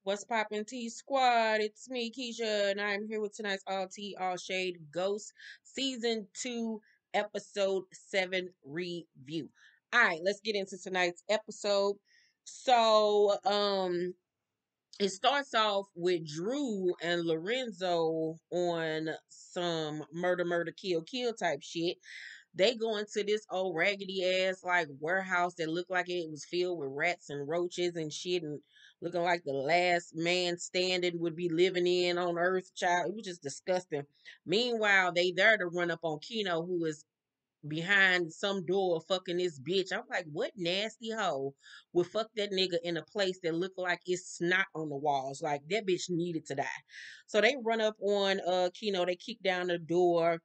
What's poppin' T Squad? It's me, Keisha, and I'm here with tonight's All Tea, All Shade Ghost Season 2, Episode 7 review. Alright, let's get into tonight's episode. So, it starts off with Drew and Lorenzo on some murder, kill type shit. They go into this old raggedy ass like warehouse that looked like it was filled with rats and roaches and shit, and looking like the last man standing would be living in on earth, child. It was just disgusting. Meanwhile, they there to run up on Keno, who is behind some door fucking this bitch. I'm like, what nasty hoe would fuck that nigga in a place that looked like it's snot on the walls? Like that bitch needed to die. So they run up on Keno, they kick down the door,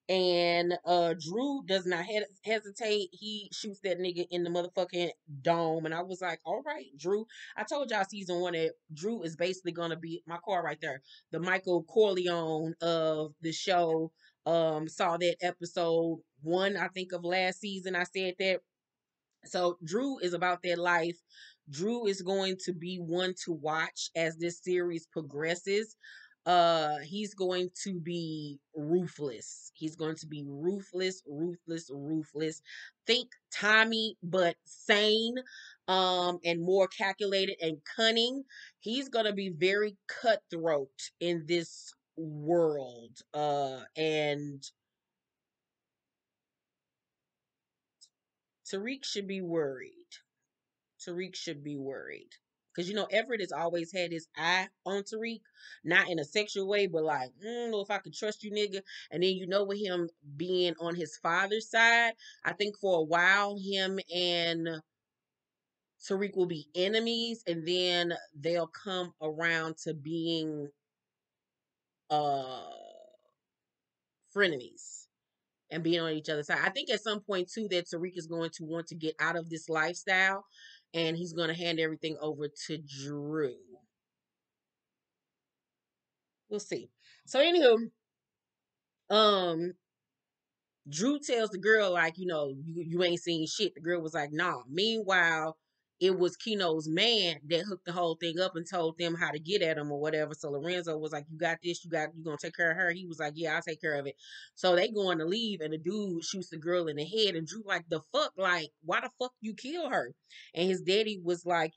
and Drew does not hesitate. He shoots that nigga in the motherfucking dome. And I was like, all right, Drew. I told y'all season one that Drew is basically gonna be my car right there, the Michael Corleone of the show. Saw that episode one, I think, of last season. I said that. So Drew is about that life. Drew is going to be one to watch as this series progresses. He's going to be ruthless. He's going to be ruthless. Think Tommy, but sane, and more calculated and cunning. He's gonna be very cutthroat in this world. And Tariq should be worried. Tariq should be worried. Because, Everett has always had his eye on Tariq. Not in a sexual way, but like, I don't know if I could trust you, nigga. And then, with him being on his father's side, I think for a while, him and Tariq will be enemies. And then they'll come around to being uh frenemies and being on each other's side. I think at some point too that Tariq is going to want to get out of this lifestyle, and he's going to hand everything over to Drew. We'll see. So anywho, um, Drew tells the girl, like, you ain't seen shit. The girl was like, nah. Meanwhile, it was Keno's man that hooked the whole thing up and told them how to get at him or whatever. So Lorenzo was like, you got this, you gonna take care of her. He was like, yeah, I'll take care of it. So they going to leave, and the dude shoots the girl in the head, and Drew like, the fuck? Like, why the fuck you kill her? And his daddy was like,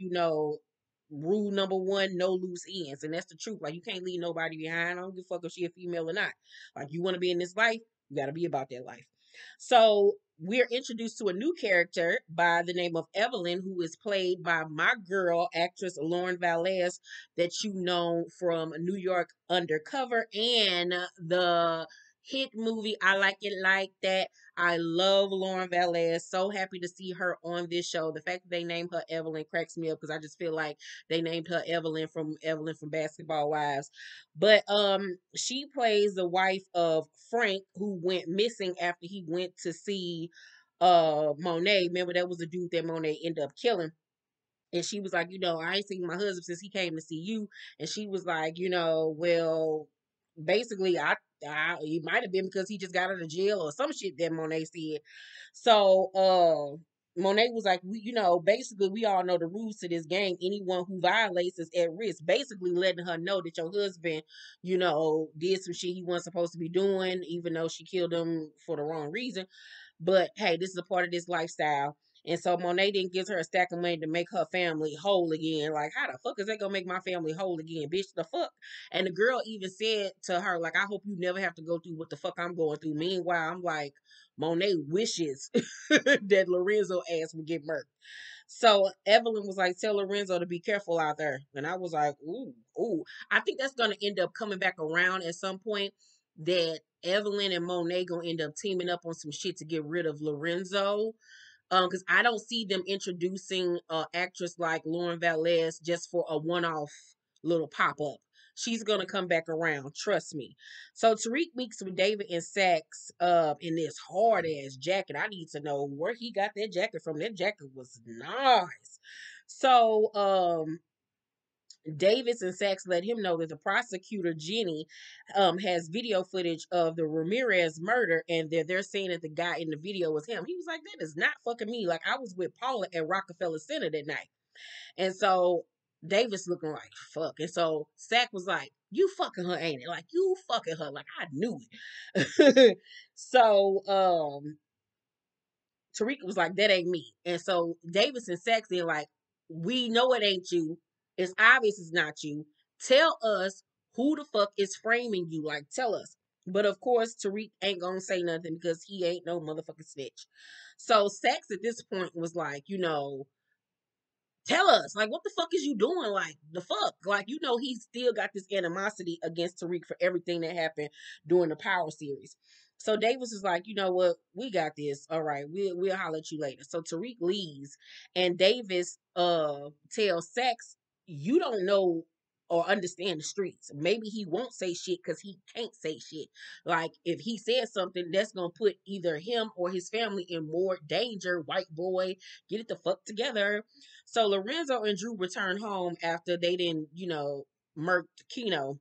rule number one, no loose ends. And that's the truth. Like, you can't leave nobody behind. I don't give a fuck if she a female or not. Like, you want to be in this life, you got to be about that life. So we're introduced to a new character by the name of Evelyn, who is played by my girl, actress Lauren Valles, that you know from New York Undercover and the hit movie I Like It Like That. I love Lauren Valles. So happy to see her on this show. The fact that they named her Evelyn cracks me up because I just feel like they named her Evelyn from Basketball Wives. But she plays the wife of Frank, who went missing after he went to see Monet. Remember, that was the dude that Monet ended up killing. And she was like, I ain't seen my husband since he came to see you. And she was like, well, basically, it might have been because he just got out of jail or some shit that Monet said. So, Monet was like, basically, we all know the rules to this game. Anyone who violates is at risk. Basically, letting her know that your husband, did some shit he wasn't supposed to be doing, even though she killed him for the wrong reason. But hey, this is a part of this lifestyle. And so Monet didn't give her a stack of money to make her family whole again. Like, how the fuck is that gonna make my family whole again, bitch? The fuck? And the girl even said to her, like, I hope you never have to go through what the fuck I'm going through. Meanwhile, I'm like, Monet wishes that Lorenzo ass would get murked. So Evelyn was like, tell Lorenzo to be careful out there. And I was like, ooh. I think that's gonna end up coming back around at some point, that Evelyn and Monet gonna end up teaming up on some shit to get rid of Lorenzo. Because I don't see them introducing actress like Lauren Valles just for a one-off little pop-up. She's gonna come back around, trust me. So Tariq meets with David and Saxe in this hard ass jacket. I need to know where he got that jacket from. That jacket was nice. So Davis and Saxe let him know that the prosecutor, Jenny, has video footage of the Ramirez murder, and they're saying that the guy in the video was him. He was like, that is not fucking me. Like, I was with Paula at Rockefeller Center that night. And so Davis looking like fuck. And so Sack was like, you fucking her, ain't it? Like, you fucking her. Like, I knew it. So Tariq was like, that ain't me. And so Davis and Saxe then like, we know it ain't you. It's obvious it's not you. Tell us who the fuck is framing you. Like, tell us. But of course, Tariq ain't gonna say nothing because he ain't no motherfucking snitch. So Saxe at this point was like, tell us, like, what the fuck is you doing? Like, the fuck? Like, he still got this animosity against Tariq for everything that happened during the Power series. So Davis is like, you know what? We got this. All right, we'll holler at you later. So Tariq leaves, and Davis tells Sax, you don't know or understand the streets. Maybe he won't say shit because he can't say shit. Like, if he says something, that's gonna put either him or his family in more danger. White boy, get it the fuck together. So Lorenzo and Drew return home after they didn't, murked Keno.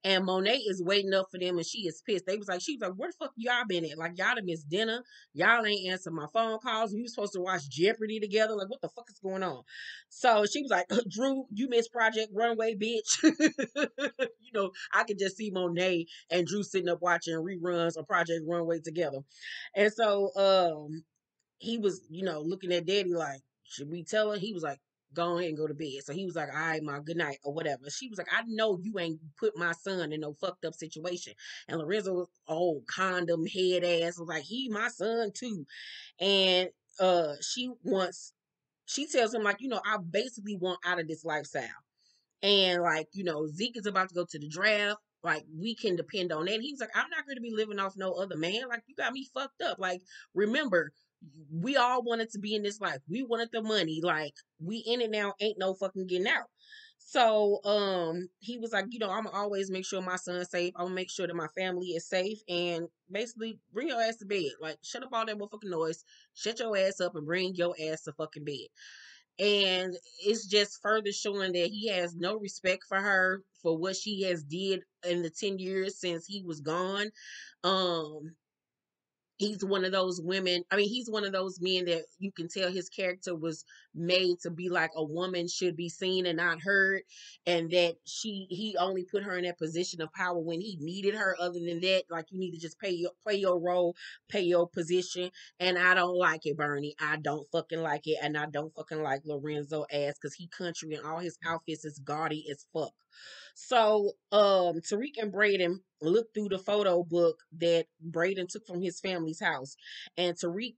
And Monet is waiting up for them and she is pissed. She was like, where the fuck y'all been at? Like, y'all done missed dinner. Y'all ain't answered my phone calls. We were supposed to watch Jeopardy together. Like, what the fuck is going on? So she was like, Drew, you missed Project Runway, bitch. I could just see Monet and Drew sitting up watching reruns of Project Runway together. And so he was, looking at Daddy like, should we tell her? He was like, go ahead and go to bed. So he was like, all right, ma, good night, or whatever. She was like, I know you ain't put my son in no fucked up situation. And Lorenzo was old condom head ass was like, he my son too. And she tells him like, I basically want out of this lifestyle. And like, Zeke is about to go to the draft. Like, we can depend on that. He's like, I'm not going to be living off no other man. Like, you got me fucked up. Like, remember, we all wanted to be in this life. We wanted the money. Like, we in it now, ain't no fucking getting out. So he was like, I'm gonna always make sure my son's safe. I'm gonna make sure that my family is safe and basically bring your ass to bed. Like, shut up all that motherfucking noise. Shut your ass up and bring your ass to fucking bed. And it's just further showing that he has no respect for her for what she has did in the 10 years since he was gone. um he's one of those women. I mean, he's one of those men that you can tell his character was made to be like a woman should be seen and not heard, and that he only put her in that position of power when he needed her. Other than that, like, you need to just play your role, pay your position. And I don't like it, Bernie. I don't fucking like it, and I don't fucking like Lorenzo ass because he country and all his outfits is gaudy as fuck. So, Tariq and Braden looked through the photo book that Braden took from his family's house, and Tariq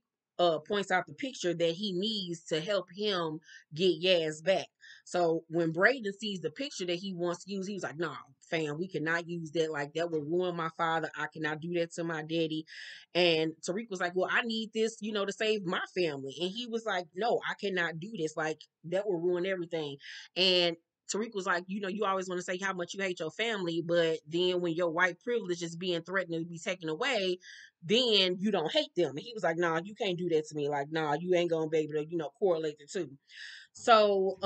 points out the picture that he needs to help him get Yaz back. So when Braden sees the picture that he wants to use, he was like, "No, fam, we cannot use that. Like, that will ruin my father. I cannot do that to my daddy." And Tariq was like, "Well, I need this, to save my family." And he was like, "No, I cannot do this. Like, that will ruin everything." And Tariq was like, you always want to say how much you hate your family, but then when your white privilege is being threatened to be taken away, then you don't hate them. And he was like, nah, you can't do that to me. Like, nah, you ain't gonna be able to, correlate the two. So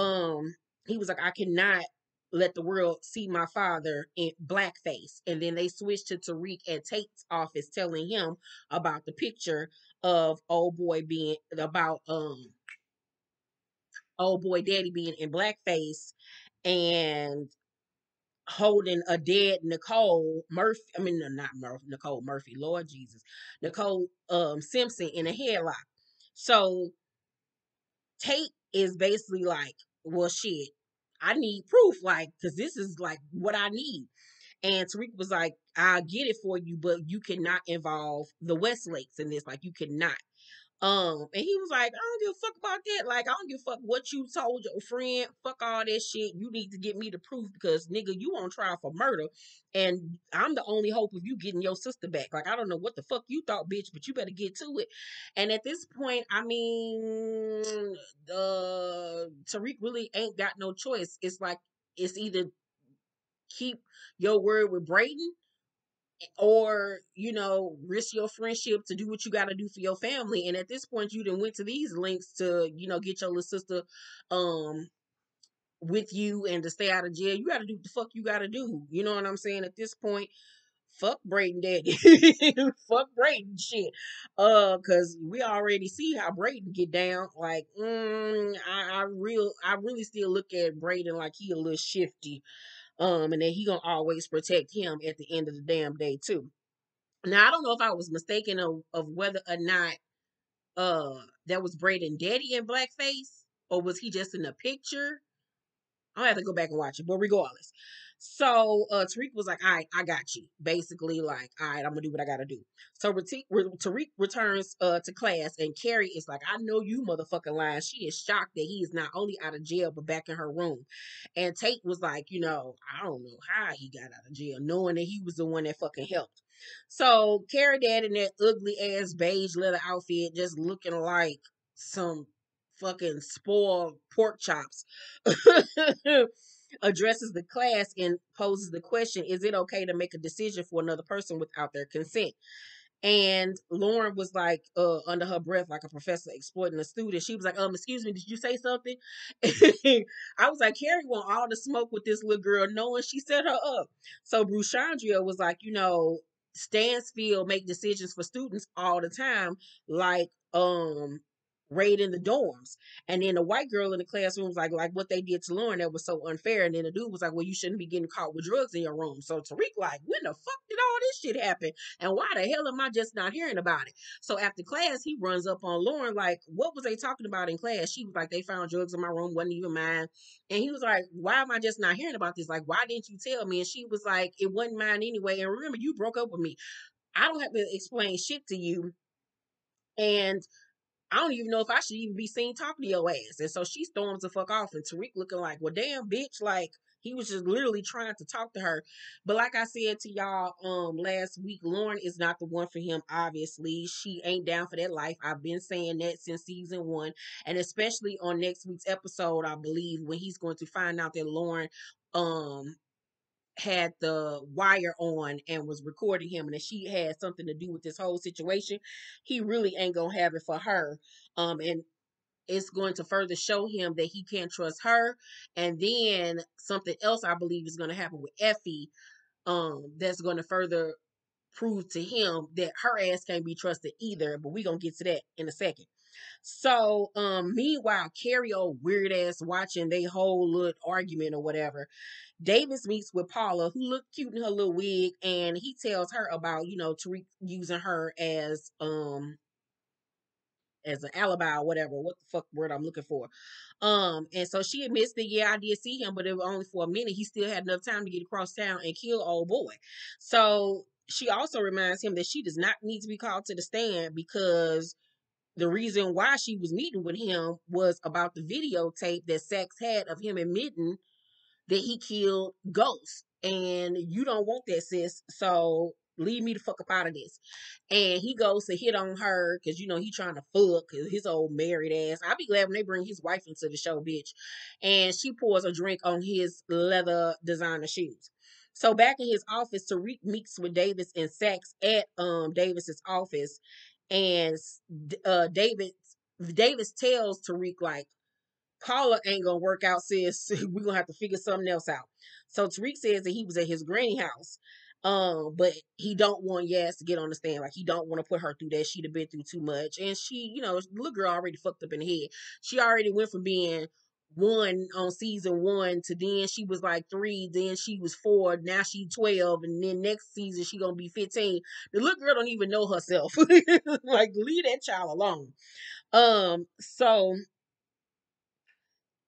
he was like, I cannot let the world see my father in blackface. And then they switched to Tariq at Tate's office telling him about the picture of old boy daddy being in blackface and holding a dead Nicole Murphy. I mean, no, not Nicole Murphy. Lord Jesus, Nicole Simpson in a headlock. So Tate is basically like, well, shit, I need proof, like, because this is like what I need. And Tariq was like, I'll get it for you, but you cannot involve the Westlakes in this. Like, you cannot. And he was like, I don't give a fuck about that. Like, I don't give a fuck what you told your friend. Fuck all that shit. You need to get me the proof because, nigga, you on trial for murder. And I'm the only hope of you getting your sister back. Like, I don't know what the fuck you thought, bitch, but you better get to it. And at this point, I mean, Tariq really ain't got no choice. It's like, it's either keep your word with Brayden or risk your friendship to do what you got to do for your family. And at this point, you done went to these links to get your little sister um with you and to stay out of jail. You got to do what the fuck you got to do, you know what I'm saying? At this point, fuck Braden daddy. Fuck Braden shit. Cause we already see how Braden get down. Like, I really still look at Braden like he a little shifty. And that he gonna always protect him at the end of the damn day too. Now I don't know if I was mistaken of whether or not that was Braden daddy in blackface, or was he just in the picture. I'll have to go back and watch it, but regardless. So Tariq was like, all right, I got you. Basically, like, all right, I'm gonna do what I gotta do. So Tariq returns to class, and Carrie is like, I know you motherfucking lying. She is shocked that he is not only out of jail but back in her room. And Tate was like, I don't know how he got out of jail, knowing that he was the one that fucking helped. So Carrie dad in that ugly ass beige leather outfit, just looking like some fucking spoiled pork chops, addresses the class and poses the question, is it okay to make a decision for another person without their consent? And Lauren was like, under her breath, like a professor exploiting a student. She was like, excuse me, did you say something? I was like, Carrie want all the smoke with this little girl, knowing she set her up. So Bruchandria was like, Stansfield make decisions for students all the time, like raiding the dorms. And then the white girl in the classroom was like what they did to Lauren, that was so unfair. And then the dude was like, well, you shouldn't be getting caught with drugs in your room. So Tariq like, when the fuck did all this shit happen? And why the hell am I just not hearing about it? So after class, he runs up on Lauren like, what was they talking about in class? She was like, they found drugs in my room, wasn't even mine. And he was like, why am I just not hearing about this? Like, why didn't you tell me? And she was like, it wasn't mine anyway. And remember, you broke up with me. I don't have to explain shit to you. And I don't even know if I should even be seen talking to your ass. And so she storms the fuck off, and Tariq looking like, well, damn, bitch. Like, he was just literally trying to talk to her. But like I said to y'all last week, Lauren is not the one for him, obviously. She ain't down for that life. I've been saying that since season 1. And especially on next week's episode, I believe, when he's going to find out that Lauren um had the wire on and was recording him, and that she had something to do with this whole situation, he really ain't gonna have it for her. And it's going to further show him that he can't trust her. And then something else I believe is going to happen with Effie, that's going to further prove to him that her ass can't be trusted either. But we gonna get to that in a second. So meanwhile, Carrie old weird ass watching they whole little argument or whatever. Davis meets with Paula, who looked cute in her little wig, and he tells her about, Tariq using her as an alibi or whatever. What the fuck word I'm looking for? And so she admits that, yeah, I did see him, but it was only for a minute. He still had enough time to get across town and kill old boy. So she also reminds him that she does not need to be called to the stand, because the reason why she was meeting with him was about the videotape that Saxe had of him admitting that he killed Ghost. And you don't want that, sis. So leave me the fuck up out of this. And he goes to hit on her because, he trying to fuck his old married ass. I'll be glad when they bring his wife into the show, bitch. And she pours a drink on his leather designer shoes. So back in his office, Tariq meets with Davis and Saxe at Davis's office. And Davis tells Tariq, like, Paula ain't gonna work out, sis. We're gonna have to figure something else out. So Tariq says that he was at his granny house. But he don't want Yas to get on the stand. Like, he don't want to put her through that. She'd have been through too much. And she, the little girl already fucked up in the head. She already went from being 1 on season 1 to then she was like 3, then she was 4, now she 12, and then next season she gonna be 15. The little girl don't even know herself. Like, leave that child alone. So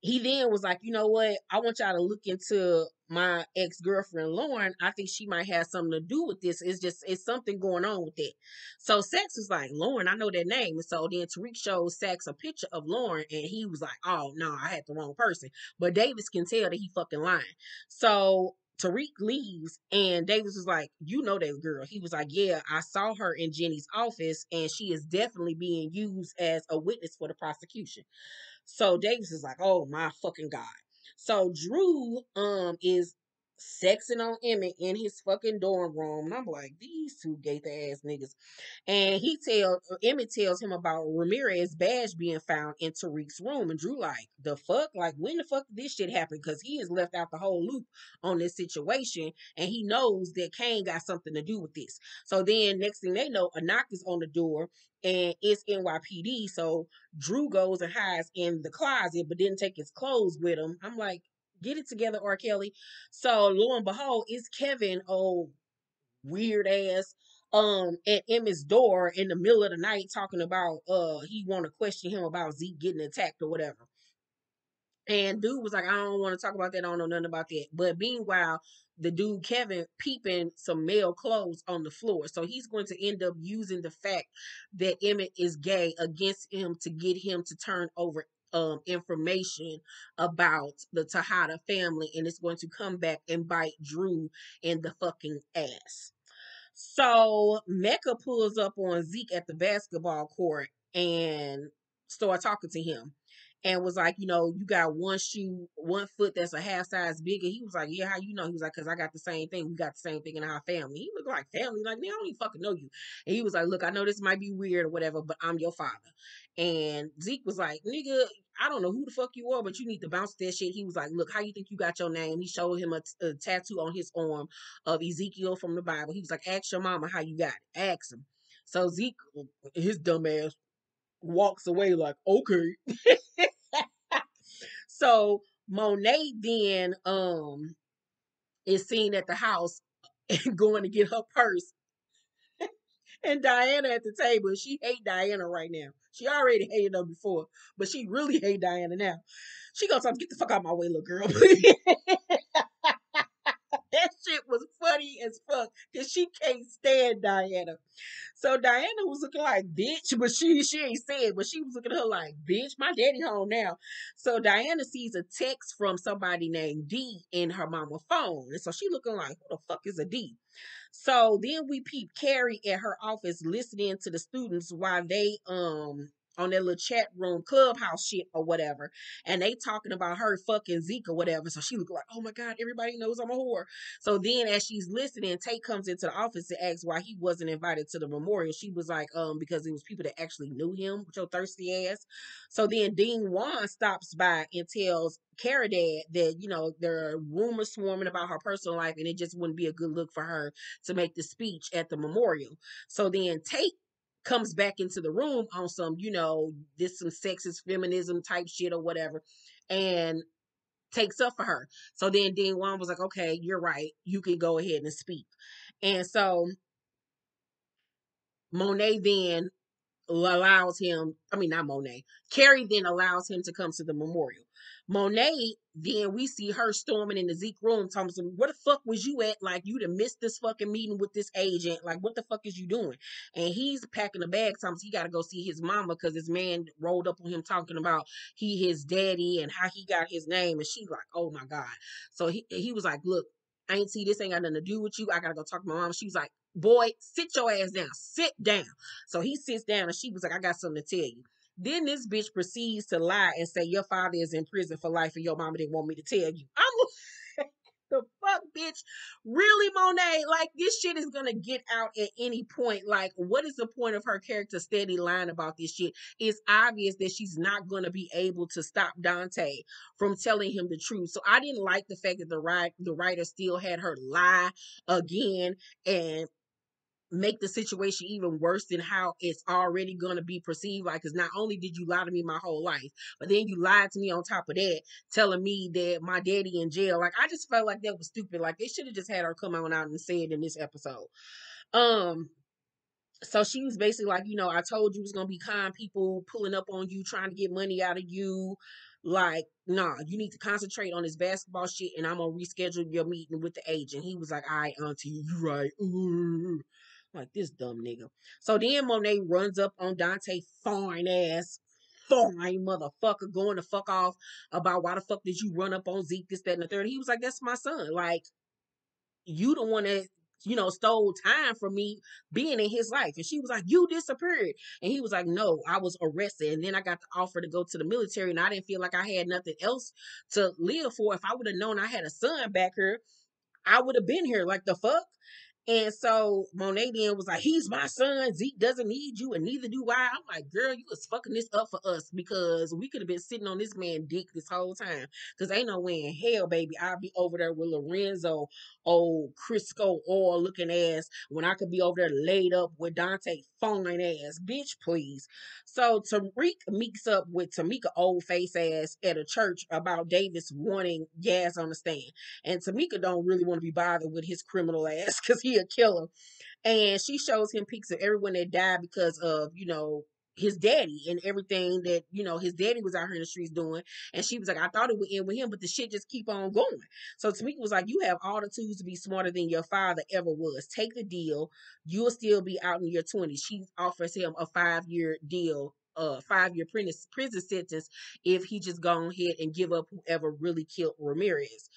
he then was like, you know what? I want y'all to look into my ex-girlfriend Lauren. I think she might have something to do with this. It's something going on with it. So Saxe was like, Lauren, I know that name. And so then Tariq showed Saxe a picture of Lauren, and he was like, oh no, I had the wrong person. But Davis can tell that he fucking lying. So Tariq leaves, and Davis was like, you know that girl. He was like, yeah, I saw her in Jenny's office, and she is definitely being used as a witness for the prosecution. So Davis is like, oh my fucking God. So Drew is sexing on Emmett in his fucking dorm room. And I'm like, these two gay ass niggas. And Emmett tells him about Ramirez's badge being found in Tariq's room. And Drew like, the fuck? Like, when the fuck did this shit happen? Because he has left out the whole loop on this situation. And he knows that Kane got something to do with this. So then next thing they know, a knock is on the door and it's NYPD. So Drew goes and hides in the closet, but didn't take his clothes with him. I'm like, get it together, R. Kelly. So lo and behold, it's Kevin, oh weird ass, at Emmett's door in the middle of the night talking about he want to question him about Zeke getting attacked or whatever. And dude was like, I don't want to talk about that. I don't know nothing about that. But meanwhile, the dude Kevin peeping some male clothes on the floor. So he's going to end up using the fact that Emmett is gay against him to get him to turn over information about the Tejada family, and it's going to come back and bite Drew in the fucking ass. So Mecca pulls up on Zeke at the basketball court and start talking to him and was like, you got one shoe, one foot that's a half size bigger. He was like, yeah, how you know? He was like, because I got the same thing. We got the same thing in our family. He looked like family. Like, man, I don't even fucking know you. And he was like, look, I know this might be weird or whatever, but I'm your father. And Zeke was like, nigga, I don't know who the fuck you are, but you need to bounce that shit. He was like, look, how you think you got your name? He showed him a tattoo on his arm of Ezekiel from the Bible. He was like, ask your mama how you got it. Ask him. So Zeke, his dumb ass, walks away like, okay. So Monet then is seen at the house and going to get her purse. And Diana at the table. She hate Diana right now. She already hated her before, but she really hate Diana now. She goes, get the fuck out of my way, little girl. That shit was funny as fuck because she can't stand Diana. So Diana was looking like bitch, but she ain't said, but she was looking at her like bitch. My daddy home now. So Diana sees a text from somebody named D in her mama phone, and so she looking like who the fuck is a D? So then we peep Carrie at her office listening to the students while they on their little chat room clubhouse shit or whatever, and they talking about her fucking Zeke or whatever. So she look like, oh my god, everybody knows I'm a whore. So then as she's listening, Tate comes into the office to ask why he wasn't invited to the memorial. She was like, because it was people that actually knew him with your thirsty ass. So then Dean Wan stops by and tells Cara Dad that, there are rumors swarming about her personal life and it just wouldn't be a good look for her to make the speech at the memorial. So then Tate comes back into the room on some, this some sexist feminism type shit or whatever, and takes up for her. So then Dean Wan was like, okay, you're right. You can go ahead and speak. And so Monet then allows him, I mean, not Monet, Carrie then allows him to come to the memorial. Monet, then we see her storming in the Zeke room, talking to him, where the fuck was you at? Like, you'd have missed this fucking meeting with this agent. Like, what the fuck is you doing? And he's packing a bag, Thomas. He got to go see his mama because this man rolled up on him talking about his daddy and how he got his name. And she's like, oh my God. So he was like, look, I ain't see this ain't got nothing to do with you. I got to go talk to my mom. She was like, boy, sit your ass down. Sit down. So he sits down and she was like, I got something to tell you. Then this bitch proceeds to lie and say, your father is in prison for life and your mama didn't want me to tell you. I'm the fuck, bitch. Really, Monet? Like, this shit is gonna get out at any point. Like, what is the point of her character steady lying about this shit? It's obvious that she's not gonna be able to stop Dante from telling him the truth. So I didn't like the fact that the writer still had her lie again and make the situation even worse than how it's already going to be perceived. Like, because not only did you lie to me my whole life, but then you lied to me on top of that, telling me that my daddy in jail. Like, I just felt like that was stupid. Like, they should have just had her come on out and say it in this episode. um so she was basically like, I told you it was gonna be kind people pulling up on you, trying to get money out of you. Like, nah, you need to concentrate on this basketball shit, and I'm gonna reschedule your meeting with the agent. He was like, all right, auntie, you right. Ooh. Like, this dumb nigga. So then Monet runs up on Dante, fine ass, fine motherfucker, going to fuck off about why the fuck did you run up on Zeke, this, that, and the third. He was like, that's my son. Like, you the one that stole time from me being in his life. And she was like, you disappeared. And he was like, no, I was arrested, and then I got the offer to go to the military, and I didn't feel like I had nothing else to live for. If I would have known I had a son back here, I would have been here. Like the fuck? And so Monet then was like, he's my son. Zeke doesn't need you, and neither do I. I'm like, girl, you was fucking this up for us because we could have been sitting on this man dick this whole time. Because ain't no way in hell, baby, I'll be over there with Lorenzo, old Crisco oil looking ass, when I could be over there laid up with Dante fine ass. Bitch, please. So Tariq meets up with Tamika old face ass at a church about Davis wanting gas on the stand. And Tamika don't really want to be bothered with his criminal ass because he a killer. And she shows him pics of everyone that died because of, his daddy and everything that, his daddy was out here in the streets doing. And she was like, I thought it would end with him, but the shit just keep on going. So Tamika was like, you have all the tools to be smarter than your father ever was. Take the deal. You'll still be out in your 20s. She offers him a 5-year deal, 5-year prison sentence if he just go ahead and give up whoever really killed Ramirez.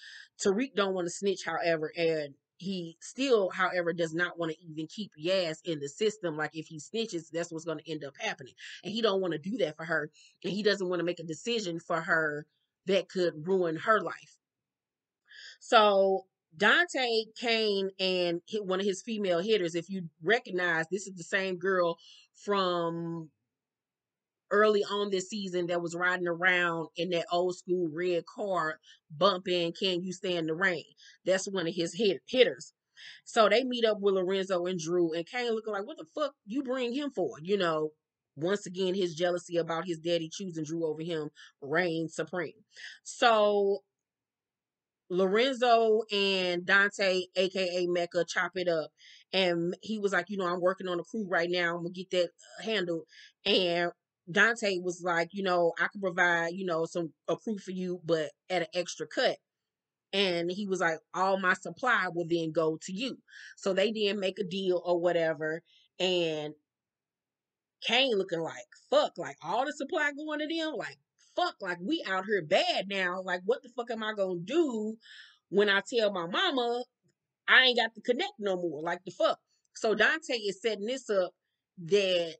Tariq don't want to snitch, however, and he still, however, does not want to even keep Yaz in the system. Like if he snitches, that's what's going to end up happening. And he don't want to do that for her. And he doesn't want to make a decision for her that could ruin her life. So Dante Kane and hit one of his female hitters. If you recognize, this is the same girl from early on this season that was riding around in that old school red car bumping Can You Stand the Rain. That's one of his hitters. So they meet up with Lorenzo and Drew, and Kane looking like, what the fuck you bring him for? Once again, his jealousy about his daddy choosing Drew over him reigns supreme. So Lorenzo and Dante, aka Mecca, chop it up. And he was like, I'm working on a crew right now. I'm gonna get that handled. And Dante was like, I can provide, some a crew for you, but at an extra cut. And he was like, all my supply will then go to you. So they didn't make a deal or whatever. And Kane looking like, fuck, like all the supply going to them, like, fuck, like we out here bad now. Like, what the fuck am I gonna do when I tell my mama I ain't got to connect no more? Like the fuck. So Dante is setting this up that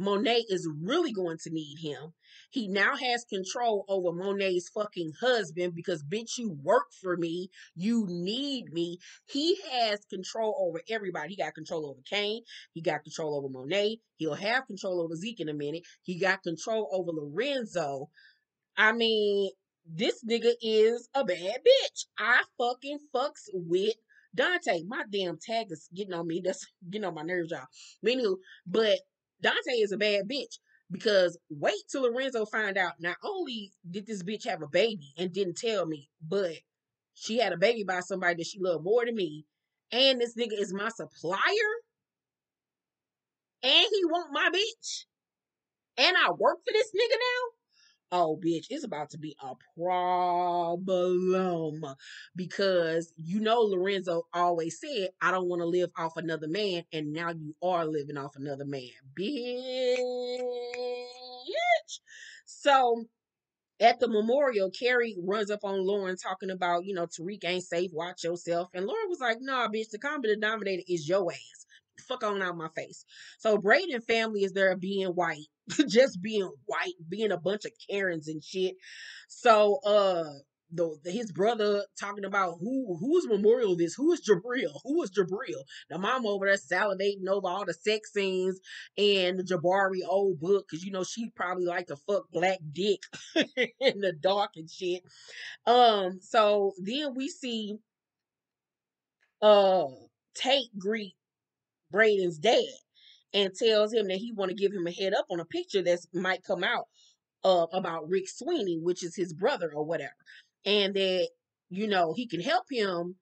Monet is really going to need him. He now has control over Monet's fucking husband because, bitch, you work for me. You need me. He has control over everybody. He got control over Kane. He got control over Monet. He'll have control over Zeke in a minute. He got control over Lorenzo. I mean, this nigga is a bad bitch. I fucking fucks with Dante. My damn tag is getting on me. That's getting on my nerves, y'all. Anywho, but Dante is a bad bitch because wait till Lorenzo find out. Not only did this bitch have a baby and didn't tell me, but she had a baby by somebody that she loved more than me. And this nigga is my supplier. And he want my bitch. And I work for this nigga now. Oh, bitch, it's about to be a problem because Lorenzo always said, I don't want to live off another man, and now you are living off another man, bitch. So at the memorial, Carrie runs up on Lauren talking about, Tariq ain't safe, watch yourself. And Lauren was like, nah, bitch, the common denominator is your ass. Fuck on out my face. So Braden family is there being white, just being white, being a bunch of Karens and shit. So his brother talking about whose memorial this, who is Jabril. The mom over there salivating over all the sex scenes and the Jabari old book because she probably like to fuck black dick in the dark and shit. So then we see uh Tate greet Braden's dad and tells him that he want to give him a head up on a picture that might come out about Rick Sweeney, which is his brother or whatever, and that he can help him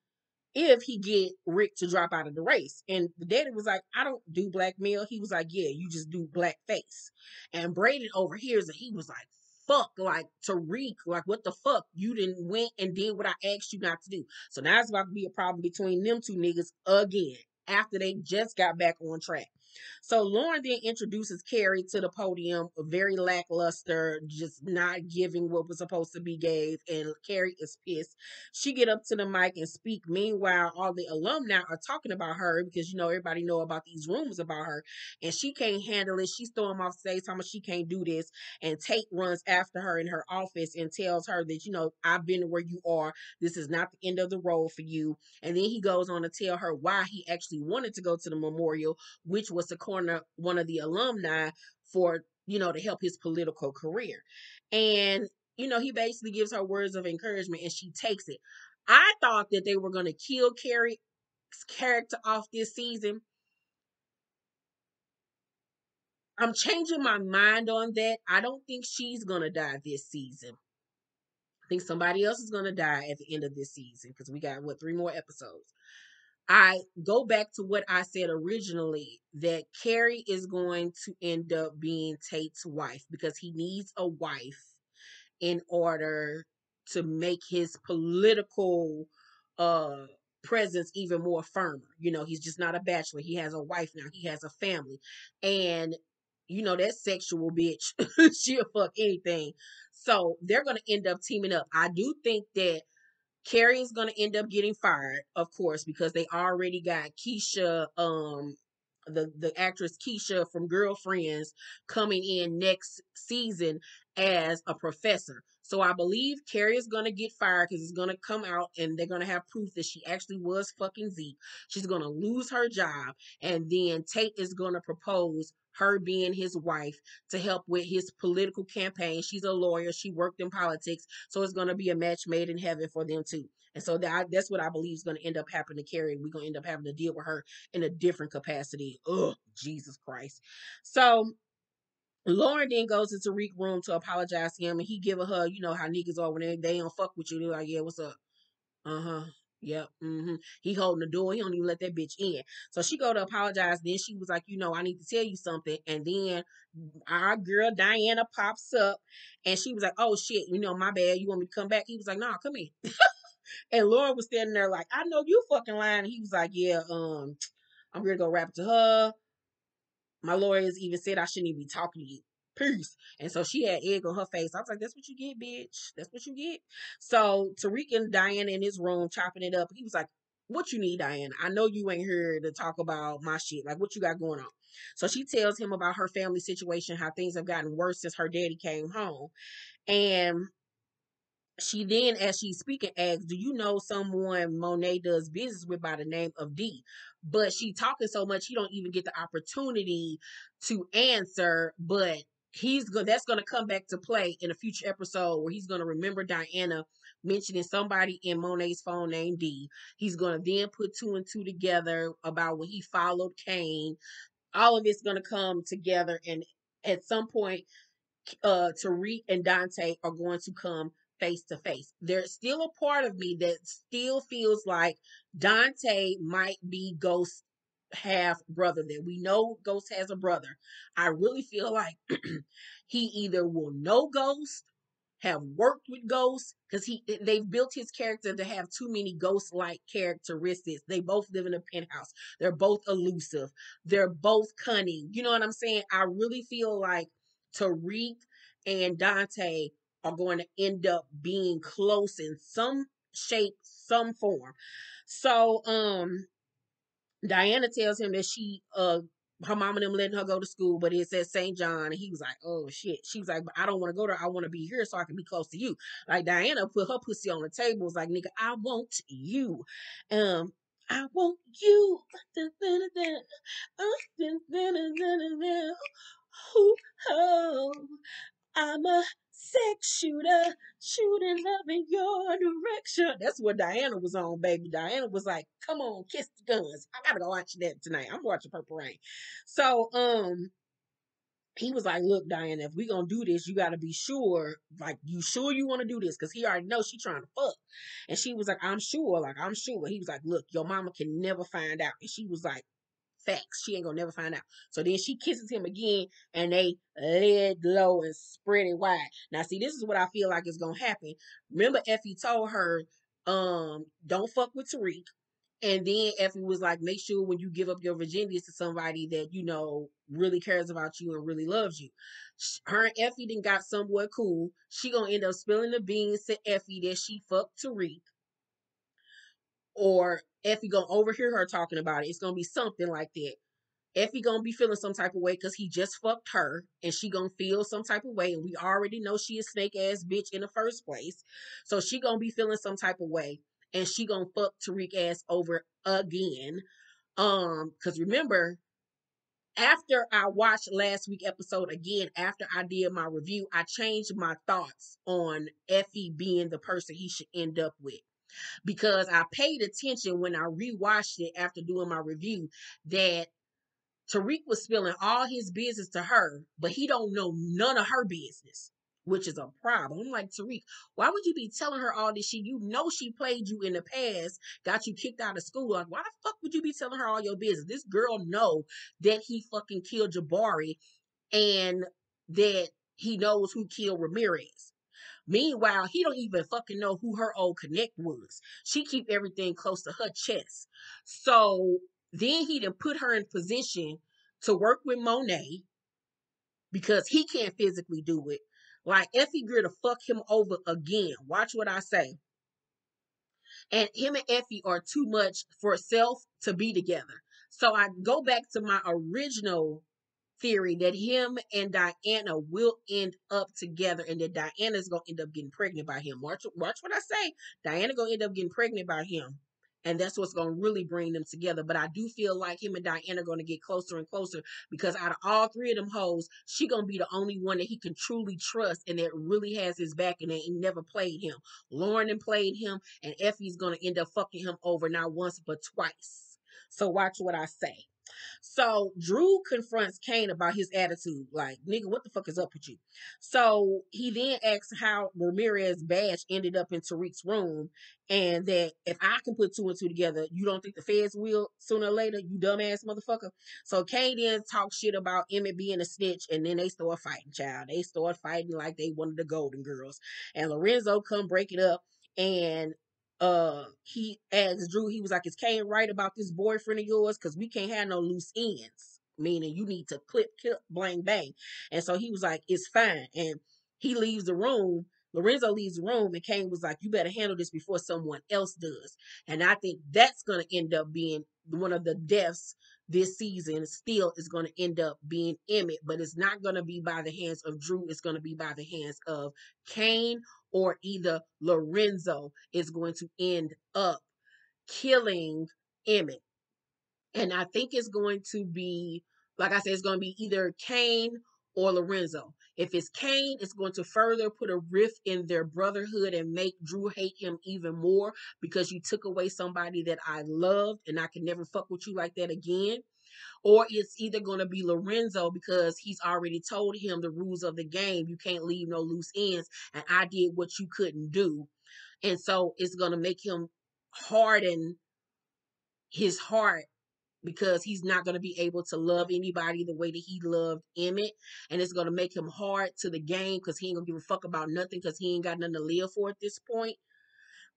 if he get Rick to drop out of the race. And the daddy was like, I don't do blackmail. He was like, yeah, you just do blackface. And Braden overhears it. He was like, fuck, like Tariq, like what the fuck? You didn't went and did what I asked you not to do. So now it's about to be a problem between them two niggas again after they just got back on track. So Lauren then introduces Carrie to the podium, very lackluster, just not giving what was supposed to be gave, and Carrie is pissed. She get up to the mic and speak. Meanwhile, all the alumni are talking about her because everybody know about these rumors about her, and she can't handle it. She's throwing off stage, talking about she can't do this, and Tate runs after her in her office and tells her that I've been where you are. This is not the end of the road for you. And then he goes on to tell her why he actually wanted to go to the memorial, which was to corner one of the alumni for, to help his political career. And, he basically gives her words of encouragement and she takes it. I thought that they were going to kill Carrie's character off this season. I'm changing my mind on that. I don't think she's going to die this season. I think somebody else is going to die at the end of this season because we got, 3 more episodes. I go back to what I said originally, that Carrie is going to end up being Tate's wife because he needs a wife in order to make his political uh presence even more firmer. He's just not a bachelor. He has a wife now. He has a family. And that sexual bitch, she'll fuck anything. So they're going to end up teaming up. I do think that Carrie is going to end up getting fired, of course, because they already got Keisha, the actress Keisha from Girlfriends, coming in next season as a professor. So I believe Carrie is going to get fired because it's going to come out and they're going to have proof that she actually was fucking Zeke. She's going to lose her job, and then Tate is going to propose her being his wife to help with his political campaign. She's a lawyer. She worked in politics. So it's going to be a match made in heaven for them too. And so that's what I believe is going to end up happening to Carrie. We're going to end up having to deal with her in a different capacity. Ugh, Jesus Christ. So Lauren then goes into Tariq's room to apologize to him, and he giving her, how niggas are when they don't fuck with you. They're like, yeah, what's up? Uh-huh. Yep. He holding the door. He don't even let that bitch in. So she go to apologize. Then she was like, I need to tell you something. And then our girl Diana pops up and she was like, oh shit, my bad. You want me to come back? He was like, nah, come here. And Lauren was standing there like, I know you fucking lying. And he was like, yeah, I'm gonna go rap to her. My lawyers even said I shouldn't even be talking to you. Peace. And so she had egg on her face. I was like, that's what you get, bitch. That's what you get. So Tariq and Diana in his room chopping it up. He was like, what you need, Diana? I know you ain't here to talk about my shit. Like, what you got going on? So she tells him about her family situation, how things have gotten worse since her daddy came home. And she then, as she's speaking, asks, do you know someone Monet does business with by the name of D? But she talking so much, he don't even get the opportunity to answer. But that's gonna come back to play in a future episode where he's gonna remember Diana mentioning somebody in Monet's phone named D. He's gonna then put two and two together about when he followed Kane. All of it's gonna come together, and at some point Tariq and Dante are going to come face to face. There's still a part of me that still feels like Dante might be Ghost half brother. That we know Ghost has a brother. I really feel like he either will know Ghost, have worked with Ghost, because they've built his character to have too many Ghost-like characteristics. They both live in a penthouse. They're both elusive. They're both cunning. You know what I'm saying? I really feel like Tariq and Dante are going to end up being close in some shape, some form. So, Diana tells him that her mom and them letting her go to school, but it's at St. John. And he was like, oh shit. She was like, but I don't want to go there. I want to be here so I can be close to you. Like Diana put her pussy on the table. Was like, nigga, I want you. I want you. Oh, I'm a sex shooter, shooting love in your direction. That's what Diana was on, baby. Diana was like, come on, kiss the guns. I gotta go watch that tonight. I'm watching Purple Rain. So, he was like, look, Diana, if we gonna do this, you gotta be sure, like, you sure you wanna do this? Cause he already knows she trying to fuck. And she was like, I'm sure, I'm sure. He was like, look, your mama can never find out. And she was like, facts. She ain't gonna never find out. So then she kisses him again, and they lay it low and spread it wide. Now, see, this is what I feel like is gonna happen. Remember, Effie told her, don't fuck with Tariq. And then Effie was like, make sure when you give up your virginity to somebody that, you know, really cares about you and really loves you. Her and Effie then got somewhat cool. She gonna end up spilling the beans to Effie that she fucked Tariq. Or Effie gonna overhear her talking about it. It's gonna be something like that. Effie gonna be feeling some type of way because he just fucked her, and she gonna feel some type of way, and we already know she a snake ass bitch in the first place, so she gonna be feeling some type of way, and she gonna fuck Tariq ass over again. Because remember, after I watched last week episode again, after I did my review, I changed my thoughts on Effie being the person he should end up with, because I paid attention when I rewatched it after doing my review that Tariq was spilling all his business to her, but he don't know none of her business, which is a problem. I'm like, Tariq, why would you be telling her all this shit? You know she played you in the past, got you kicked out of school. Like, why the fuck would you be telling her all your business? This girl know that he fucking killed Jabari and that he knows who killed Ramirez. Meanwhile, he don't even fucking know who her old connect was. She keep everything close to her chest. So then he done put her in position to work with Monet because he can't physically do it. Like Effie Greer to fuck him over again. Watch what I say. And him and Effie are too much for self to be together. So I go back to my original theory that him and Diana will end up together, and that Diana's gonna end up getting pregnant by him. Watch what I say. Diana gonna end up getting pregnant by him. And that's what's gonna really bring them together. But I do feel like him and Diana are gonna get closer and closer because out of all three of them hoes, she gonna be the only one that he can truly trust and that really has his back and that ain't never played him. Lauren and played him, and Effie's gonna end up fucking him over not once but twice. So watch what I say. So Drew confronts Kane about his attitude. Like, nigga, what the fuck is up with you? So he then asks how Ramirez's badge ended up in Tariq's room, and that if I can put two and two together, you don't think the feds will sooner or later, you dumbass motherfucker. So Kane then talks shit about Emmett being a snitch, and then they start fighting, child. They start fighting like they one of the Golden Girls. And Lorenzo come break it up, and he asked Drew, he was like, is Kane right about this boyfriend of yours? Because we can't have no loose ends, meaning you need to clip, blang, bang. And so he was like, it's fine. And he leaves the room. Lorenzo leaves the room, and Kane was like, you better handle this before someone else does. And I think that's going to end up being one of the deaths this season. Still is going to end up being Emmett, but it's not going to be by the hands of Drew. It's going to be by the hands of Kane, or either Lorenzo is going to end up killing Emmett. And I think it's going to be, like I said, it's going to be either Kane or Lorenzo. If it's Kane, it's going to further put a rift in their brotherhood and make Drew hate him even more because you took away somebody that I loved and I can never fuck with you like that again. Or it's either going to be Lorenzo because he's already told him the rules of the game. You can't leave no loose ends. And I did what you couldn't do. And so it's going to make him harden his heart because he's not going to be able to love anybody the way that he loved Emmett. And it's going to make him hard to the game because he ain't going to give a fuck about nothing because he ain't got nothing to live for at this point.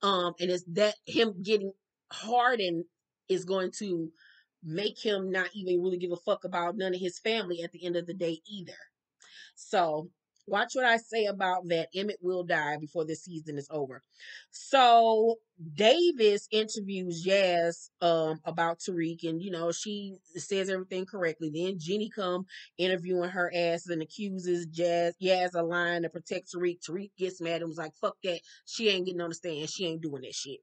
And it's that him getting hardened is going to make him not even really give a fuck about none of his family at the end of the day either. So watch what I say about that. Emmett will die before this season is over. So Davis interviews Jazz about Tariq, and you know she says everything correctly. Then Jenny come interviewing her ass and accuses Jazz a lying to protect Tariq. Tariq gets mad and was like, "Fuck that! She ain't getting on the stand. She ain't doing that shit."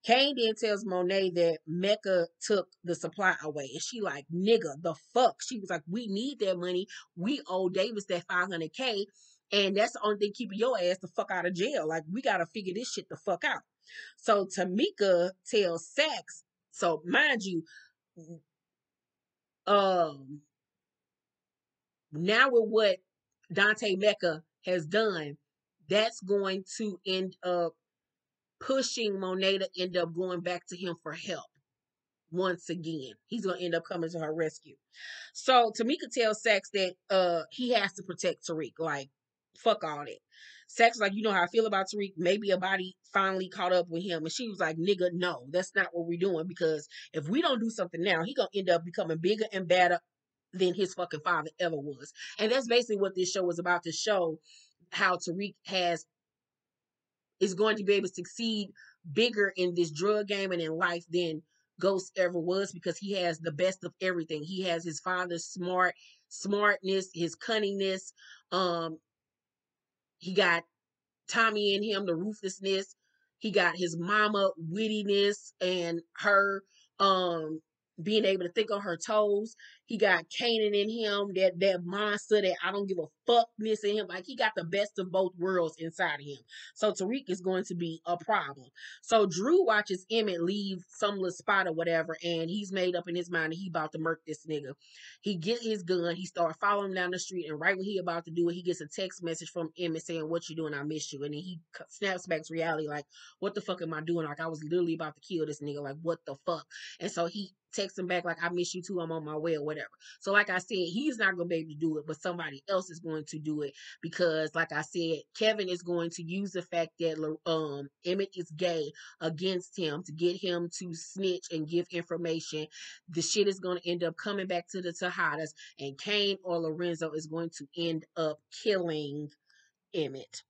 Kane then tells Monet that Mecca took the supply away. And she like, nigga, the fuck? She was like, we need that money. We owe Davis that 500K. And that's the only thing keeping your ass the fuck out of jail. Like, we got to figure this shit the fuck out. So Tamika tells Saxe, so mind you, um, now with what Dante Mecca has done, that's going to end up pushing Monet to end up going back to him for help. Once again, he's gonna end up coming to her rescue. So Tamika tells Saxe that he has to protect Tariq. Like Fuck all that. Sax was like, you know how I feel about Tariq. Maybe a body finally caught up with him. And she was like, nigga, no, that's not what we're doing. Because if we don't do something now, he gonna end up becoming bigger and badder than his fucking father ever was. And that's basically what this show was about, to show how Tariq is going to be able to succeed bigger in this drug game and in life than Ghost ever was, because he has the best of everything. He has his father's smartness, his cunningness. He got Tommy in him, the ruthlessness. He got his mama wittiness and her um being able to think on her toes. He got Kanan in him, that monster, that I don't give a fuckness in him. Like, he got the best of both worlds inside of him. So Tariq is going to be a problem. So Drew watches Emmett leave some little spot or whatever, and he's made up in his mind that he about to murk this nigga. He get his gun, he start following him down the street, and right when he about to do it, he gets a text message from Emmett saying, "What you doing? I miss you." And then he snaps back to reality, like, what the fuck am I doing? Like, I was literally about to kill this nigga. Like, what the fuck? And so he texts him back, like, "I miss you too. I'm on my way," or whatever. So like I said, he's not gonna be able to do it, but somebody else is going to do it, because like I said, Kevin is going to use the fact that Emmett is gay against him to get him to snitch and give information. The shit is going to end up coming back to the Tejadas, and Kane or Lorenzo is going to end up killing Emmett.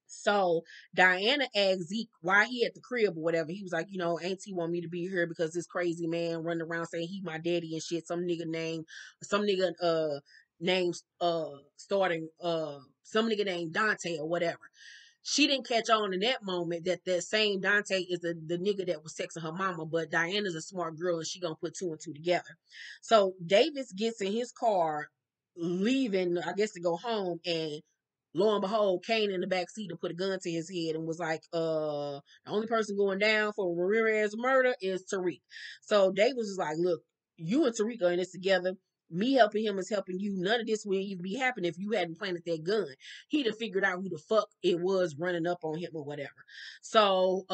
So Diana asked Zeke why he at the crib or whatever. He was like, Auntie want me to be here because this crazy man running around saying he my daddy and shit. Some nigga named starting some nigga named Dante or whatever. She didn't catch on in that moment that same Dante is the nigga that was sexing her mama, but Diana's a smart girl and she gonna put two and two together. So Davis gets in his car, leaving, I guess, to go home, and lo and behold, Kane in the back seat and put a gun to his head and was like, the only person going down for Ramirez's murder is Tariq. So Davis was like, look, you and Tariq are in this together. Me helping him is helping you. None of this would even be happening if you hadn't planted that gun. He'd have figured out who the fuck it was running up on him or whatever. So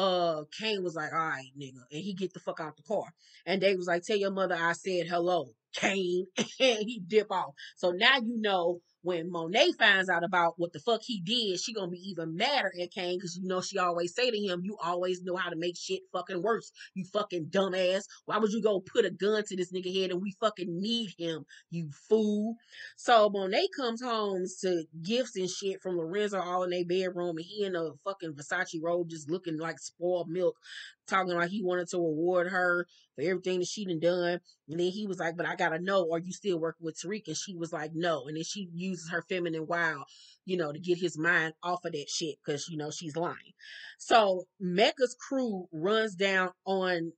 Kane was like, all right, nigga. And he get the fuck out the car. And Dave was like, tell your mother I said hello, Kane. And he dip off. So now you know, when Monet finds out about what the fuck he did, she gonna be even madder at Kane, because she always say to him, you always know how to make shit fucking worse, you fucking dumbass. Why would you go put a gun to this nigga head and we fucking need him, you fool? So Monet comes home to gifts and shit from Lorenzo all in their bedroom, and he in a fucking Versace robe just looking like spoiled milk, talking like he wanted to reward her for everything that she done. And then he was like, but I gotta know, are you still working with Tariq? And she was like, no. And then she uses her feminine wild, to get his mind off of that shit, because, she's lying. So Mecca's crew runs down on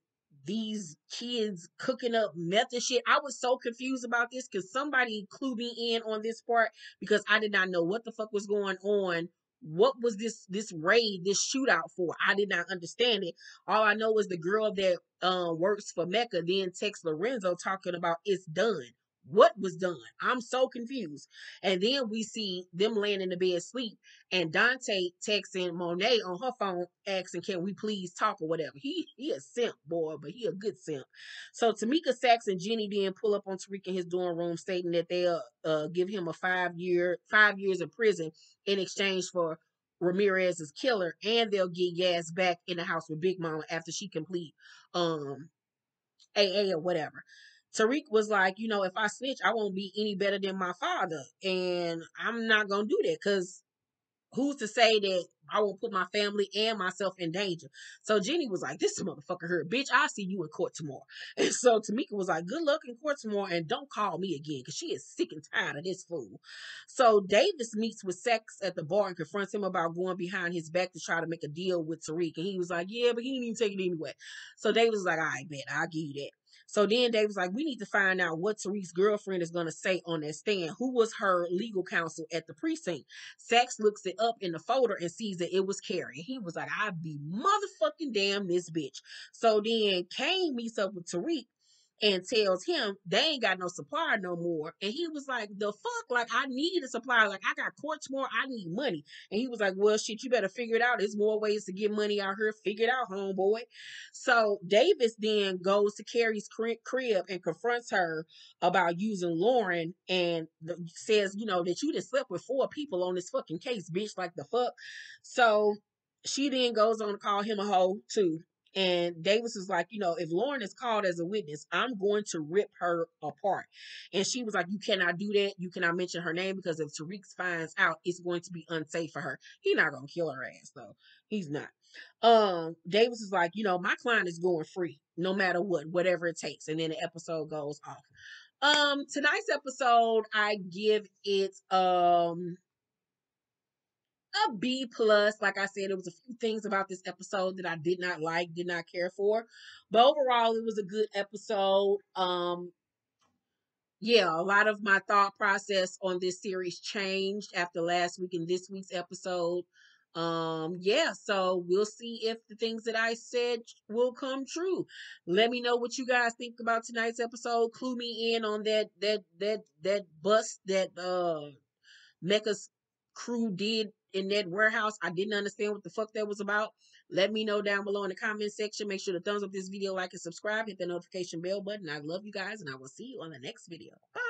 these kids cooking up meth and shit. I was so confused about this because somebody clued me in on this part, because I did not know what the fuck was going on. What was this raid, this shootout for? I did not understand it. All I know is the girl that works for Mecca then texts Lorenzo talking about it's done. What was done? I'm so confused. And then we see them laying in the bed sleep, and Dante texting Monet on her phone asking, can we please talk or whatever. He a simp, boy, but he a good simp. So Tamika, Saxe, and Jenny then pull up on Tariq in his dorm room, stating that they'll give him a 5 years in prison in exchange for Ramirez's killer, and they'll get Yaz back in the house with Big Mama after she complete um AA or whatever. Tariq was like, if I snitch, I won't be any better than my father, and I'm not gonna do that, because who's to say that I won't put my family and myself in danger? So Jenny was like, this motherfucker here, bitch, I'll see you in court tomorrow. And so Tamika was like, good luck in court tomorrow, and don't call me again, because she is sick and tired of this fool. So Davis meets with Saxe at the bar and confronts him about going behind his back to try to make a deal with Tariq. And he was like, yeah, but he didn't even take it anyway. So Davis was like, all right, bet, I'll give you that. So then Dave was like, we need to find out what Tariq's girlfriend is going to say on that stand. Who was her legal counsel at the precinct? Saxe looks it up in the folder and sees that it was Carrie. He was like, I'd be motherfucking damn this bitch. So then Kane meets up with Tariq, and tells him they ain't got no supplier no more. And he was like, the fuck? Like, I need a supplier. Like, I got court tomorrow. I need money. And he was like, well, shit, you better figure it out. There's more ways to get money out here. Figure it out, homeboy. So Davis then goes to Carrie's crib and confronts her about using Lauren and says, that you just slept with 4 people on this fucking case, bitch. Like, the fuck? So she then goes on to call him a hoe, too. And Davis is like, if Lauren is called as a witness, I'm going to rip her apart. And she was like, you cannot do that. You cannot mention her name because if Tariq finds out, it's going to be unsafe for her. He's not going to kill her ass, though. He's not. Davis is like, my client is going free no matter what, whatever it takes. And then the episode goes off. Tonight's episode, I give it a B plus. Like I said, there was a few things about this episode that I did not like, did not care for, but overall, it was a good episode. Yeah, a lot of my thought process on this series changed after last week and this week's episode. Yeah, so we'll see if the things that I said will come true. Let me know what you guys think about tonight's episode. Clue me in on that bust that Mecca's crew did in that warehouse. I didn't understand what the fuck that was about. Let me know down below in the comment section. Make sure to thumbs up this video, like, and subscribe. Hit the notification bell button. I love you guys, and I will see you on the next video. Bye.